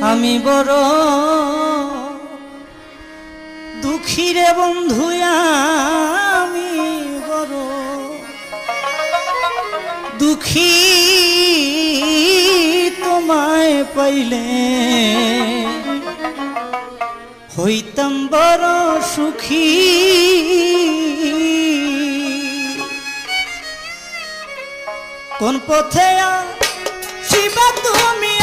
আমি বড় দুঃখী রে বন্ধু, আমি বড় দুঃখী, তোমায় পাইলে হইতাম বড় সুখী। কোন পথে আসিবা তুমি